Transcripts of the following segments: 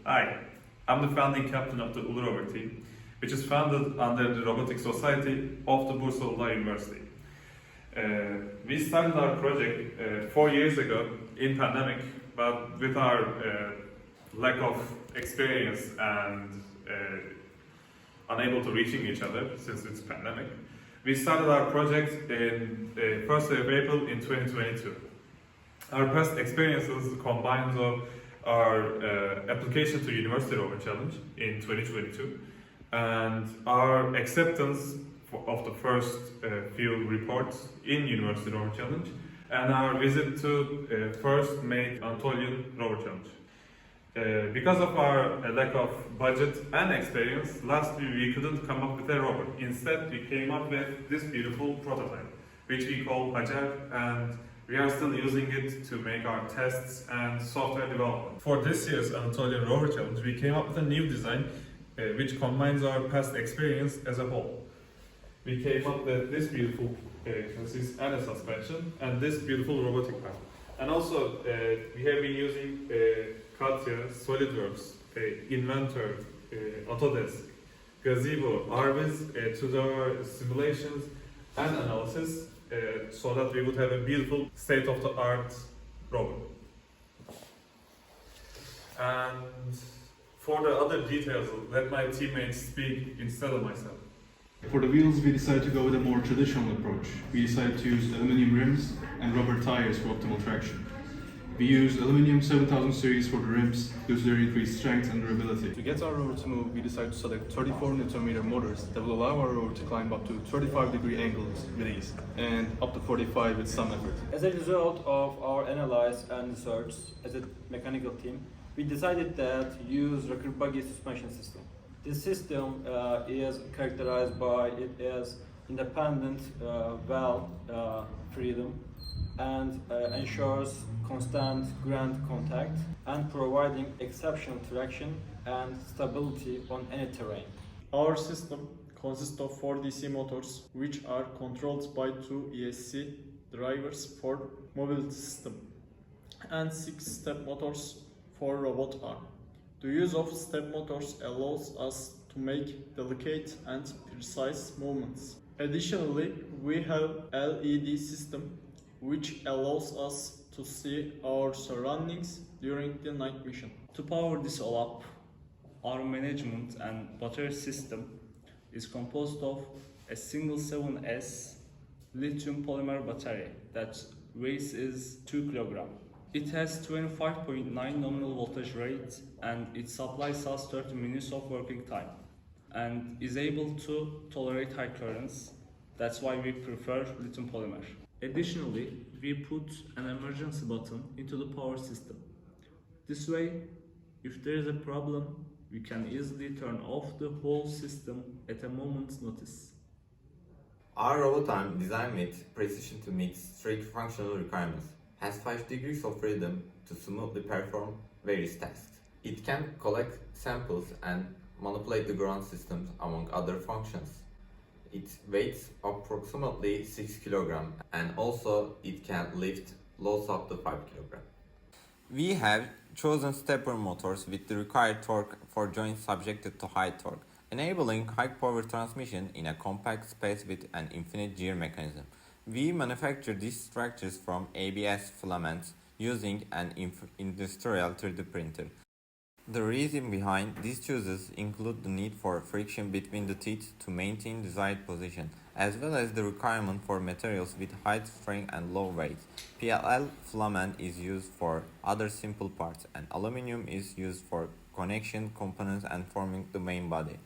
Hi, I'm the founding captain of the Ulurover team, which is founded under the Robotic Society of the Bursa University. We started our project 4 years ago in pandemic, but with our lack of experience and unable to reaching each other since it's pandemic, we started our project in 1st of April in 2022. Our past experiences combines of our application to University Rover Challenge in 2022 and our acceptance of the first field reports in University Rover Challenge and our visit to first made Anatolian Rover Challenge. Because of our lack of budget and experience, last year we couldn't come up with a rover. Instead, we came up with this beautiful prototype, which we call Hacer, and we are still using it to make our tests and software development. For this year's Anatolian Rover Challenge, we came up with a new design which combines our past experience as a whole. We came up with this beautiful chassis and a suspension, and this beautiful robotic panel. And also, we have been using Katya, SolidWorks, Inventor, Autodesk, Gazebo, Arvis to do our simulations and analysis so that we would have a beautiful state-of-the-art rover. And for the other details, let my teammates speak instead of myself. For the wheels, we decided to go with a more traditional approach. We decided to use aluminum rims and rubber tires for optimal traction. We used aluminum 7000 series for the rims due to their increased strength and durability. To get our rover to move, we decided to select 34 Nm motors that will allow our rover to climb up to 35-degree angles with ease and up to 45 with some effort. As a result of our analysis and research as a mechanical team, we decided that use rocker buggy suspension system. This system is characterized by it as independent valve freedom and ensures constant ground contact and providing exceptional traction and stability on any terrain. Our system consists of 4 DC motors which are controlled by 2 ESC drivers for mobility system and 6 step motors for robot arm. The use of step motors allows us to make delicate and precise movements. Additionally, we have LED system which allows us to see our surroundings during the night mission. To power this all up, our management and battery system is composed of a single 7S lithium polymer battery that weight is 2 kg. It has 25.9 nominal voltage rate and it supplies us 30 minutes of working time and is able to tolerate high currents. That's why we prefer lithium polymer. Additionally, we put an emergency button into the power system. This way, if there is a problem, we can easily turn off the whole system at a moment's notice. Our robot arm, designed with precision to meet strict functional requirements, has 5 degrees of freedom to smoothly perform various tasks. It can collect samples and manipulate the ground systems among other functions. It weighs approximately 6 kg and also it can lift loads up to 5 kg. We have chosen stepper motors with the required torque for joints subjected to high torque, enabling high power transmission in a compact space with an infinite gear mechanism. We manufacture these structures from ABS filaments using an industrial 3D printer. The reason behind these choices include the need for friction between the teeth to maintain desired position, as well as the requirement for materials with high strength and low weight. PLL filament is used for other simple parts, and aluminum is used for connection components and forming the main body.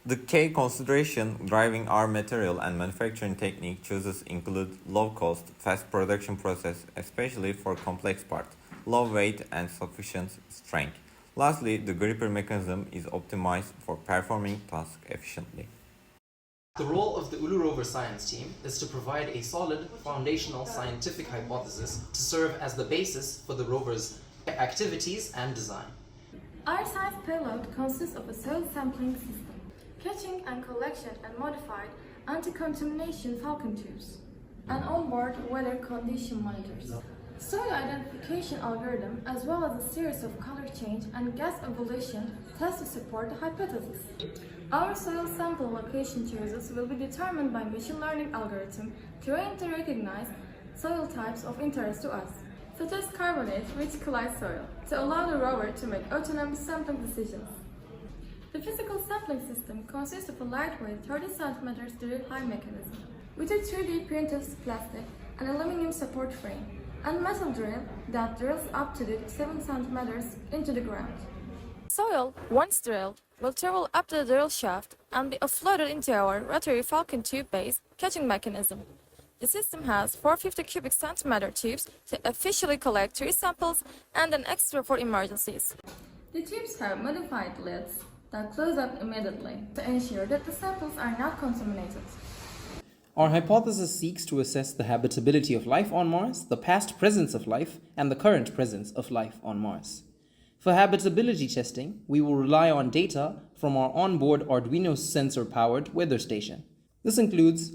The key consideration driving our material and manufacturing technique choices include low cost, fast production process, especially for complex parts, low weight and sufficient strength. Lastly, the gripper mechanism is optimized for performing tasks efficiently. The role of the Ulurover science team is to provide a solid, foundational scientific hypothesis to serve as the basis for the rover's activities and design. Our science payload consists of a soil sampling system, catching and collection and modified anti-contamination falcon tubes, and onboard weather condition monitors. Soil identification algorithm, as well as a series of color change and gas evolution tests to support the hypothesis. Our soil sample location choices will be determined by machine learning algorithm trained to recognize soil types of interest to us, such as carbonate-rich clay soil, to allow the rover to make autonomous sampling decisions. The physical sampling system consists of a lightweight 30 cm drill high mechanism with a 3D printed plastic and aluminum support frame and metal drill that drills up to 7 cm into the ground. Soil, once drilled, will travel up the drill shaft and be offloaded into our rotary falcon tube-based catching mechanism. The system has 450 cubic centimeter tubes to officially collect 3 samples and an extra for emergencies. The tubes have modified lids that close up immediately to ensure that the samples are not contaminated. Our hypothesis seeks to assess the habitability of life on Mars, the past presence of life, and the current presence of life on Mars. For habitability testing, we will rely on data from our onboard Arduino sensor-powered weather station. This includes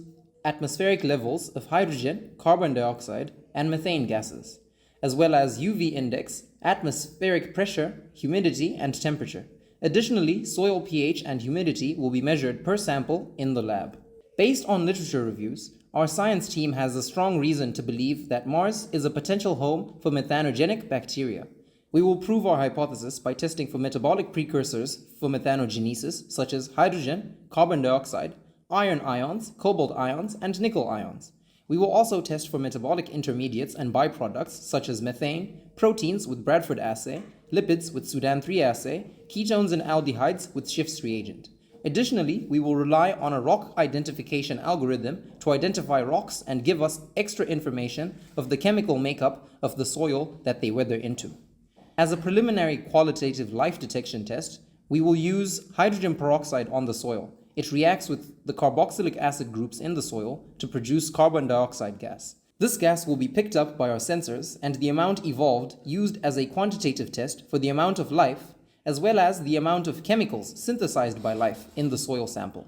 atmospheric levels of hydrogen, carbon dioxide, and methane gases, as well as UV index, atmospheric pressure, humidity, and temperature. Additionally, soil pH and humidity will be measured per sample in the lab. Based on literature reviews, our science team has a strong reason to believe that Mars is a potential home for methanogenic bacteria. We will prove our hypothesis by testing for metabolic precursors for methanogenesis, such as hydrogen, carbon dioxide, iron ions, cobalt ions, and nickel ions. We will also test for metabolic intermediates and byproducts such as methane, proteins with Bradford assay, lipids with Sudan 3 assay, ketones and aldehydes with Schiff's reagent. Additionally, we will rely on a rock identification algorithm to identify rocks and give us extra information of the chemical makeup of the soil that they weather into. As a preliminary qualitative life detection test, we will use hydrogen peroxide on the soil. It reacts with the carboxylic acid groups in the soil to produce carbon dioxide gas. This gas will be picked up by our sensors, and the amount evolved used as a quantitative test for the amount of life, as well as the amount of chemicals synthesized by life in the soil sample.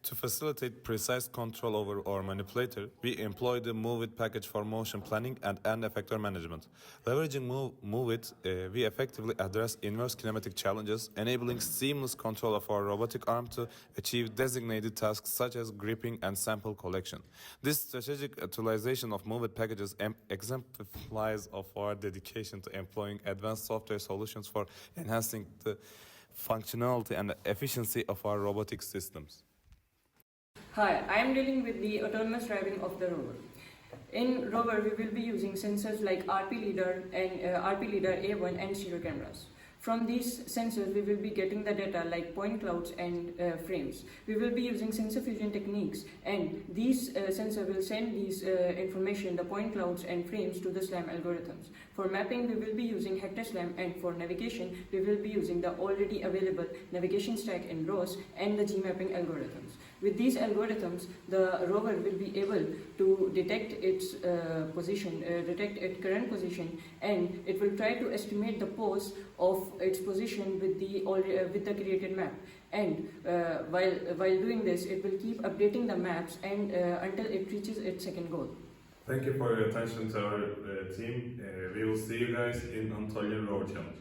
To facilitate precise control over our manipulator, we employ the MoveIt package for motion planning and end effector management. Leveraging MoveIt, we effectively address inverse kinematic challenges, enabling seamless control of our robotic arm to achieve designated tasks such as gripping and sample collection. This strategic utilization of MoveIt packages exemplifies of our dedication to employing advanced software solutions for enhancing the functionality and efficiency of our robotic systems. Hi, I am dealing with the autonomous driving of the rover. In rover, we will be using sensors like RP Leader and RP Leader A1 and stereo cameras. From these sensors, we will be getting the data like point clouds and frames. We will be using sensor fusion techniques, and these sensors will send these information, the point clouds and frames, to the SLAM algorithms. For mapping, we will be using Hector SLAM, and for navigation, we will be using the already available navigation stack in ROS and the G-mapping algorithms. With these algorithms, the rover will be able to detect its detect its current position, and it will try to estimate the pose of its position with the created map. And while doing this, it will keep updating the maps and until it reaches its second goal. Thank you for your attention to our team. We will see you guys in Anatolian Rover Challenge.